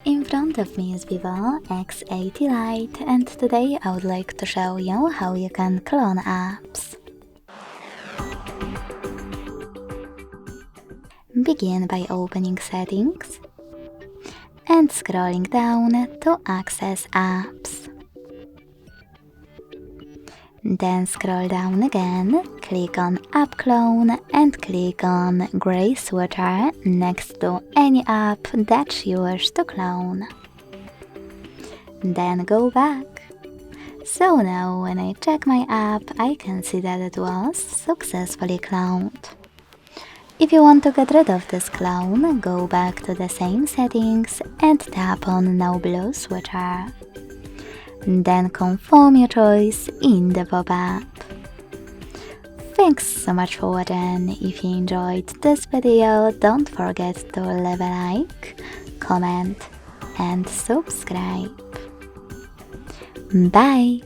In front of me is VIVO X80 Lite, and today I would like to show you how you can clone apps. Begin by opening Settings and scrolling down to access apps. Then scroll down again, click on App Clone and click on grey switcher next to any app that you wish to clone. Then go back. So now when I check my app, I can see that it was successfully cloned. If you want to get rid of this clone, go back to the same settings and tap on No Blue switcher. Then confirm your choice in the pop-up. Thanks so much for watching. If you enjoyed this video, don't forget to leave a like, comment and subscribe. Bye!